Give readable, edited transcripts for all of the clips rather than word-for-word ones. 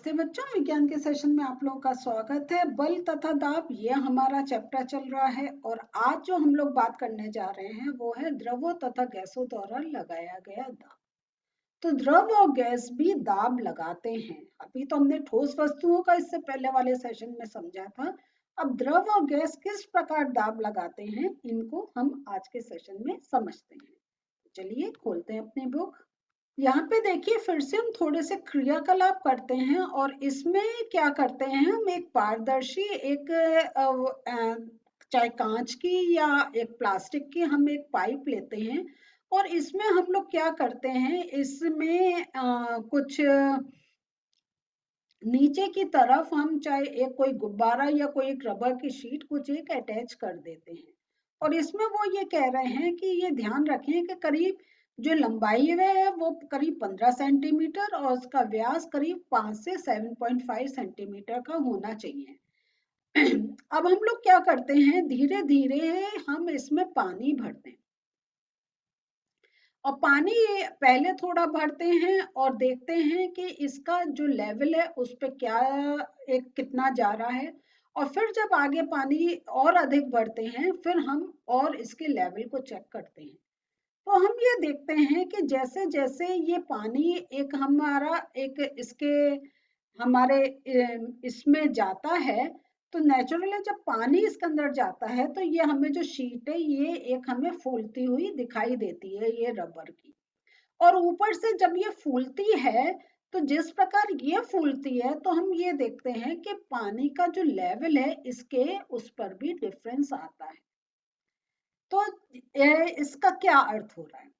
नमस्ते बच्चों, विज्ञान के सेशन में आप लोगों का स्वागत है। बल तथा दाब ये हमारा चैप्टर चल रहा है और आज जो हम लोग बात करने जा रहे हैं वो है द्रवों तथा गैसों द्वारा लगाया गया दाब। तो द्रव और गैस भी दाब लगाते हैं। अभी तो हमने ठोस वस्तुओं का इससे पहले वाले सेशन में समझा था। अब द्रव और गैस किस प्रकार दाब लगाते हैं इनको हम आज के सेशन में समझते हैं। चलिए खोलते हैं अपनी बुक। यहाँ पे देखिए फिर से हम थोड़े से क्रियाकलाप करते हैं और इसमें क्या करते हैं, हम एक पारदर्शी एक चाहे कांच की या एक प्लास्टिक की हम एक पाइप लेते हैं और इसमें हम लोग क्या करते हैं, इसमें कुछ नीचे की तरफ हम चाहे एक कोई गुब्बारा या कोई एक रबर की शीट कुछ एक अटैच कर देते हैं और इसमें वो ये कह रहे हैं कि ये ध्यान रखें कि करीब जो लंबाई है वो करीब 15 सेंटीमीटर और उसका व्यास करीब 5 से 7.5 सेंटीमीटर का होना चाहिए। अब हम लोग क्या करते हैं, धीरे धीरे हम इसमें पानी भरते हैं और पानी पहले थोड़ा भरते हैं और देखते हैं कि इसका जो लेवल है उस पे क्या एक कितना जा रहा है और फिर जब आगे पानी और अधिक भरते हैं फिर हम और इसके लेवल को चेक करते हैं। तो हम ये देखते हैं कि जैसे जैसे ये पानी एक हमारा एक इसके हमारे इसमें जाता है तो नेचुरली जब पानी इसके अंदर जाता है तो ये हमें जो शीट है ये एक हमें फूलती हुई दिखाई देती है, ये रबर की। और ऊपर से जब ये फूलती है तो जिस प्रकार ये फूलती है तो हम ये देखते हैं कि पानी का जो लेवल है इसके उस पर भी डिफरेंस आता है। तो इसका क्या अर्थ हो रहा है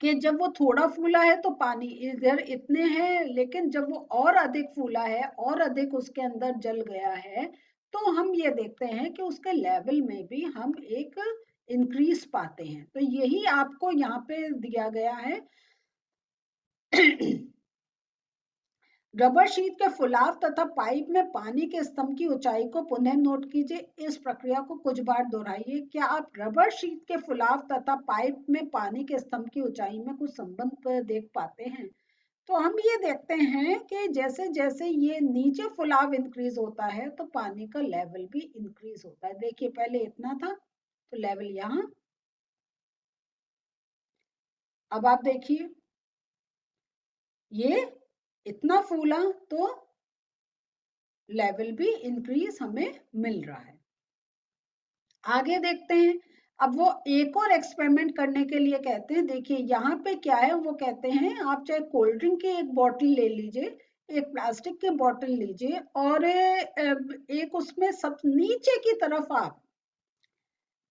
कि जब वो थोड़ा फूला है तो पानी इधर इतने हैं, लेकिन जब वो और अधिक फूला है और अधिक उसके अंदर जल गया है तो हम ये देखते हैं कि उसके लेवल में भी हम एक इंक्रीज पाते हैं। तो यही आपको यहाँ पे दिया गया है। रबर शीट के फुलाव तथा पाइप में पानी के स्तंभ की ऊंचाई को पुनः नोट कीजिए। इस प्रक्रिया को कुछ बार दोहराइए। क्या आप रबर शीट के फुलाव तथा पाइप में पानी के स्तंभ की ऊंचाई में कुछ संबंध देख पाते हैं? तो हम ये देखते हैं कि जैसे जैसे ये नीचे फुलाव इंक्रीज होता है तो पानी का लेवल भी इंक्रीज होता है। देखिए पहले इतना था तो लेवल यहाँ, अब आप देखिए ये इतना फूला तो लेवल भी इंक्रीज हमें मिल रहा है। आगे देखते हैं। अब वो एक और एक्सपेरिमेंट करने के लिए कहते हैं। देखिए यहाँ पे क्या है, वो कहते हैं आप चाहे कोल्ड ड्रिंक की एक बॉटल ले लीजिए, एक प्लास्टिक की बॉटल लीजिए और एक उसमें सब नीचे की तरफ आप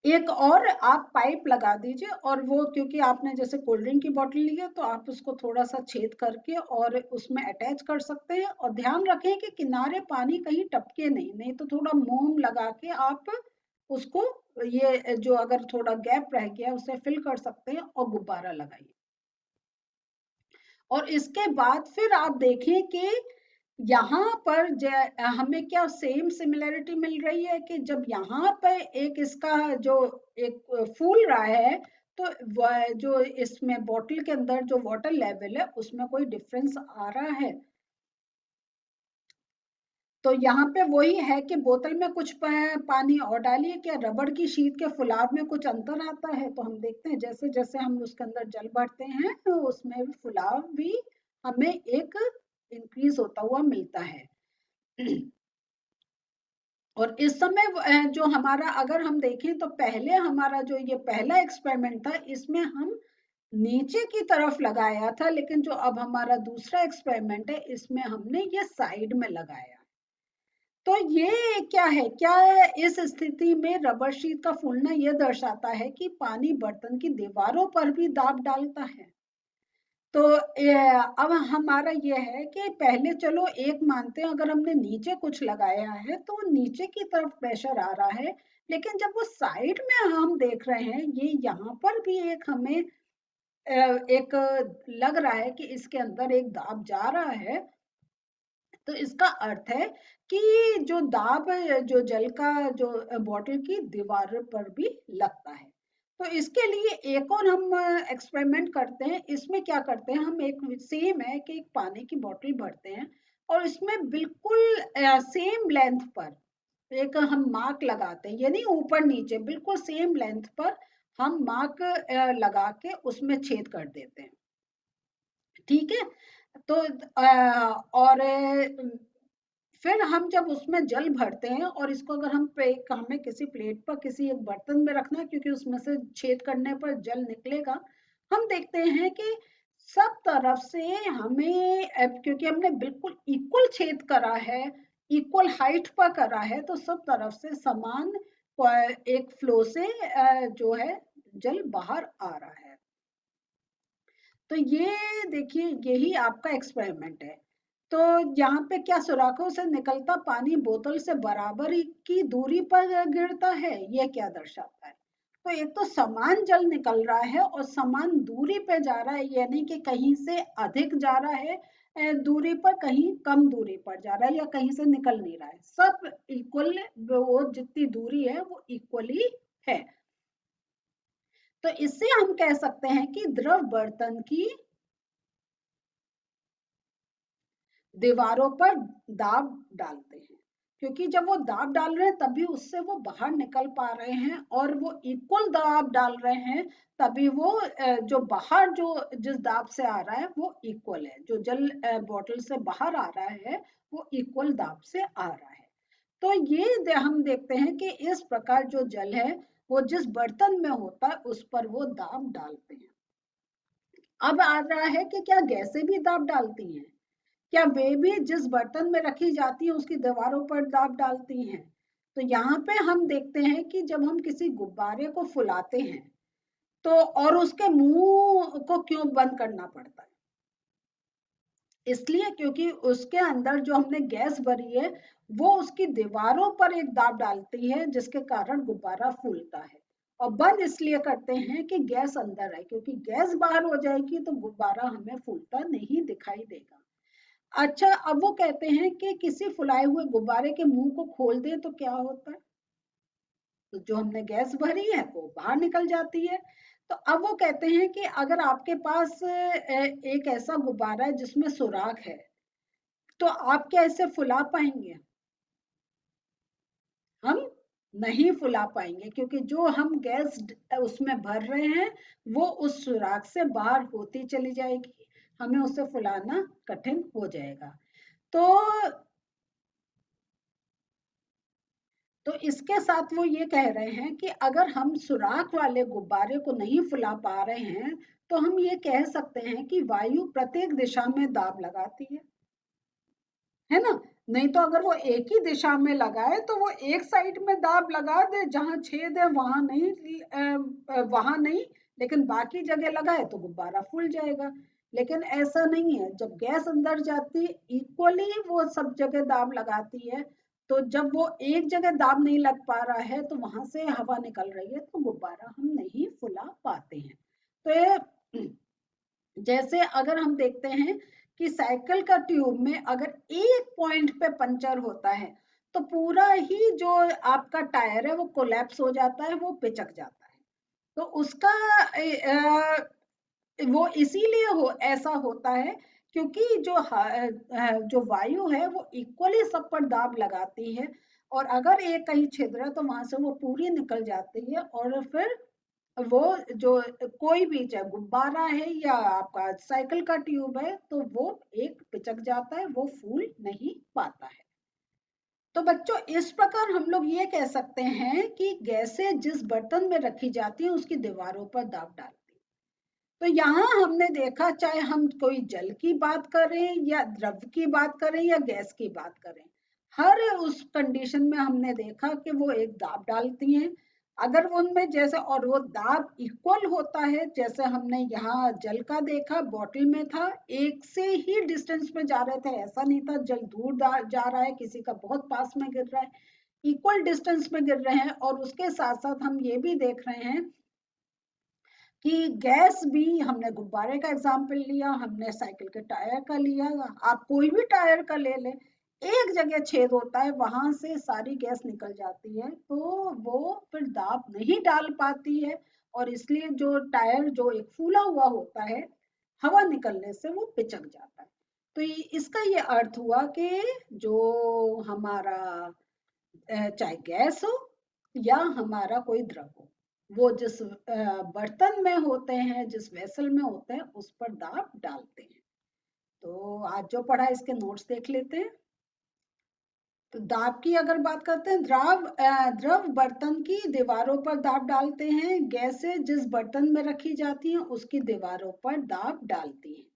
एक और आप पाइप लगा दीजिए और वो क्योंकि आपने जैसे कोल्ड ड्रिंक की बॉटल ली है तो आप उसको थोड़ा सा छेद करके और उसमें अटैच कर सकते हैं और ध्यान रखें कि किनारे पानी कहीं टपके नहीं, नहीं तो थोड़ा मोम लगा के आप उसको ये जो अगर थोड़ा गैप रह गया उसे फिल कर सकते हैं और गुब्बारा लगाइए। और इसके बाद फिर आप देखें कि यहाँ पर हमें क्या सेम सिमिलैरिटी मिल रही है कि जब यहाँ पर एक इसका जो एक फूल रहा है तो जो इसमें बॉटल के अंदर जो वाटर लेवल है उसमें कोई डिफरेंस आ रहा है। तो यहाँ पे वही है कि बोतल में कुछ पानी और डालिए, क्या रबड़ की शीट के फुलाव में कुछ अंतर आता है? तो हम देखते हैं जैसे जैसे हम उसके अंदर जल भरते हैं तो उसमें फुलाव भी हमें एक इंक्रीज होता हुआ मिलता है। और इस समय जो हमारा अगर हम देखें तो पहले हमारा जो ये पहला एक्सपेरिमेंट था इसमें हम नीचे की तरफ लगाया था, लेकिन जो अब हमारा दूसरा एक्सपेरिमेंट है इसमें हमने ये साइड में लगाया। तो ये क्या है, क्या इस स्थिति में रबर शीट का फूलना यह दर्शाता है कि पानी बर्तन की दीवारों पर भी दाब डालता है। तो अब हमारा ये है कि पहले चलो एक मानते हैं अगर हमने नीचे कुछ लगाया है तो नीचे की तरफ प्रेशर आ रहा है, लेकिन जब वो साइड में हम देख रहे हैं ये यहाँ पर भी एक हमें एक लग रहा है कि इसके अंदर एक दाब जा रहा है। तो इसका अर्थ है कि जो दाब जो जल का जो बॉटल की दीवार पर भी लगता है। तो इसके लिए एक और हम एक्सपेरिमेंट करते हैं। इसमें क्या करते हैं, हम एक सेम है कि एक पानी की बोतल भरते हैं और इसमें बिल्कुल सेम लेंथ पर एक हम मार्क लगाते हैं, यानी ऊपर नीचे बिल्कुल सेम लेंथ पर हम मार्क लगा के उसमें छेद कर देते हैं। ठीक है, तो और फिर हम जब उसमें जल भरते हैं और इसको अगर हमें किसी प्लेट पर किसी एक बर्तन में रखना है, क्योंकि उसमें से छेद करने पर जल निकलेगा, हम देखते हैं कि सब तरफ से हमें क्योंकि हमने बिल्कुल इक्वल छेद करा है, इक्वल हाइट पर करा है, तो सब तरफ से समान एक फ्लो से जो है जल बाहर आ रहा है। तो ये देखिए, यही आपका एक्सपेरिमेंट है। तो यहाँ पे क्या सुराखों से निकलता पानी बोतल से बराबर ही की दूरी पर गिरता है, ये क्या दर्शाता है? तो एक तो समान जल निकल रहा है और समान दूरी पे जा रहा है, यानी कि कहीं से अधिक जा रहा है दूरी पर, कहीं कम दूरी पर जा रहा है, या कहीं से निकल नहीं रहा है, सब इक्वल, वो जितनी दूरी है वो इक्वली है। तो इससे हम कह सकते हैं कि द्रव बर्तन की दीवारों पर दाब डालते हैं, क्योंकि जब वो दाब डाल रहे हैं तभी उससे वो बाहर निकल पा रहे हैं, और वो इक्वल दाब डाल रहे हैं तभी वो जो बाहर जो जिस दाब से आ रहा है वो इक्वल है, जो जल बॉटल से बाहर आ रहा है वो इक्वल दाब से आ रहा है। तो ये हम देखते हैं कि इस प्रकार जो जल है वो जिस बर्तन में होता है उस पर वो दाब डालते हैं। अब आ रहा है कि क्या गैसें भी दाब डालती हैं? क्या वे भी जिस बर्तन में रखी जाती है उसकी दीवारों पर दाब डालती हैं? तो यहाँ पे हम देखते हैं कि जब हम किसी गुब्बारे को फुलाते हैं तो और उसके मुंह को क्यों बंद करना पड़ता है? इसलिए क्योंकि उसके अंदर जो हमने गैस भरी है वो उसकी दीवारों पर एक दाब डालती है, जिसके कारण गुब्बारा फूलता है। और बंद इसलिए करते हैं कि गैस अंदर है, क्योंकि गैस बाहर हो जाएगी तो गुब्बारा हमें फूलता नहीं दिखाई देगा। अच्छा, अब वो कहते हैं कि किसी फुलाए हुए गुब्बारे के मुंह को खोल दें तो क्या होता है? तो जो हमने गैस भरी है वो बाहर निकल जाती है। तो अब वो कहते हैं कि अगर आपके पास एक ऐसा गुब्बारा है जिसमें सुराख है, तो आप क्या इसे फुला पाएंगे? हम नहीं फुला पाएंगे, क्योंकि जो हम गैस उसमें भर रहे हैं वो उस सुराख से बाहर होती चली जाएगी, हमें उसे फुलाना कठिन हो जाएगा। तो तो इसके साथ वो ये कह रहे हैं कि अगर हम सुराख वाले गुब्बारे को नहीं फुला पा रहे हैं तो हम ये कह सकते हैं कि वायु प्रत्येक दिशा में दाब लगाती है ना? नहीं तो अगर वो एक ही दिशा में लगाए तो वो एक साइड में दाब लगा दे, जहां छेद है वहां नहीं, वहां नहीं, लेकिन बाकी जगह लगाए तो गुब्बारा फूल जाएगा। लेकिन ऐसा नहीं है, जब गैस अंदर जाती है इक्वली वो सब जगह दाब लगाती है। तो जब वो एक जगह दाब नहीं लग पा रहा है तो वहां से हवा निकल रही है तो गुब्बारा हम नहीं फुला पाते हैं। तो ये जैसे अगर हम देखते हैं कि साइकिल का ट्यूब में अगर एक पॉइंट पे पंचर होता है तो पूरा ही जो आपका टायर है वो कोलैप्स हो जाता है, वो पिचक जाता है। तो उसका वो इसीलिए ऐसा होता है क्योंकि जो वायु है वो इक्वली सब पर दाब लगाती है, और अगर एक कहीं छिद्र है तो वहां से वो पूरी निकल जाती है, और फिर वो जो कोई भी चाहे गुब्बारा है या आपका साइकिल का ट्यूब है तो वो एक पिचक जाता है, वो फूल नहीं पाता है। तो बच्चों, इस प्रकार हम लोग ये कह सकते हैं कि गैसें जिस बर्तन में रखी जाती है उसकी दीवारों पर दाब डालती है। तो यहाँ हमने देखा, चाहे हम कोई जल की बात करें या द्रव की बात करें या गैस की बात करें, हर उस कंडीशन में हमने देखा कि वो एक दाब डालती हैं। अगर वो उनमें जैसे, और वो दाब इक्वल होता है, जैसे हमने यहाँ जल का देखा, बॉटल में था एक से ही डिस्टेंस में जा रहे थे, ऐसा नहीं था जल दूर जा रहा है किसी का बहुत पास में गिर रहा है, इक्वल डिस्टेंस में गिर रहे हैं। और उसके साथ साथ हम ये भी देख रहे हैं कि गैस भी, हमने गुब्बारे का एग्जाम्पल लिया, हमने साइकिल के टायर का लिया, आप कोई भी टायर का ले लें, एक जगह छेद होता है वहां से सारी गैस निकल जाती है, तो वो फिर दाब नहीं डाल पाती है, और इसलिए जो टायर जो एक फूला हुआ होता है हवा निकलने से वो पिचक जाता है। तो इसका ये अर्थ हुआ कि जो हमारा चाहे गैस हो या हमारा कोई द्रव हो, वो जिस बर्तन में होते हैं, जिस वेसल में होते हैं, उस पर दाब डालते हैं। तो आज जो पढ़ा इसके नोट्स देख लेते हैं। तो दाब की अगर बात करते हैं, द्रव बर्तन की दीवारों पर दाब डालते हैं, गैसें जिस बर्तन में रखी जाती हैं उसकी दीवारों पर दाब डालती हैं।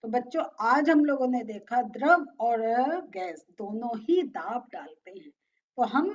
तो बच्चों, आज हम लोगों ने देखा द्रव और गैस दोनों ही दाब डालते हैं। तो हम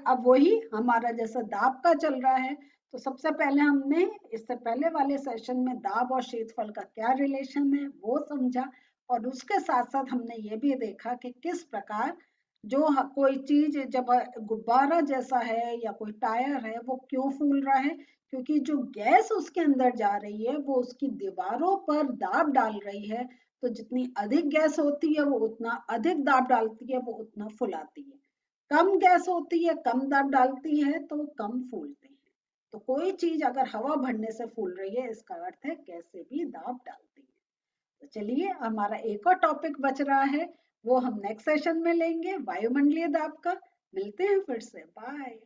अब वही हमारा जैसा दाब का चल रहा है, तो सबसे पहले हमने इससे पहले वाले सेशन में दाब और क्षेत्रफल का क्या रिलेशन है वो समझा, और उसके साथ साथ हमने ये भी देखा कि किस प्रकार जो कोई चीज जब गुब्बारा जैसा है या कोई टायर है वो क्यों फूल रहा है, क्योंकि जो गैस उसके अंदर जा रही है वो उसकी दीवारों पर दाब डाल रही है। तो जितनी अधिक गैस होती है वो उतना अधिक दाब डालती है, वो उतना फुलाती है। कम गैस होती है, कम दाब डालती है, तो कम फूलते हैं। तो कोई चीज अगर हवा भरने से फूल रही है, इसका अर्थ है गैसें भी दाब डालती है। तो चलिए, हमारा एक और टॉपिक बच रहा है, वो हम नेक्स्ट सेशन में लेंगे, वायुमंडलीय दाब का। मिलते हैं फिर से, बाय।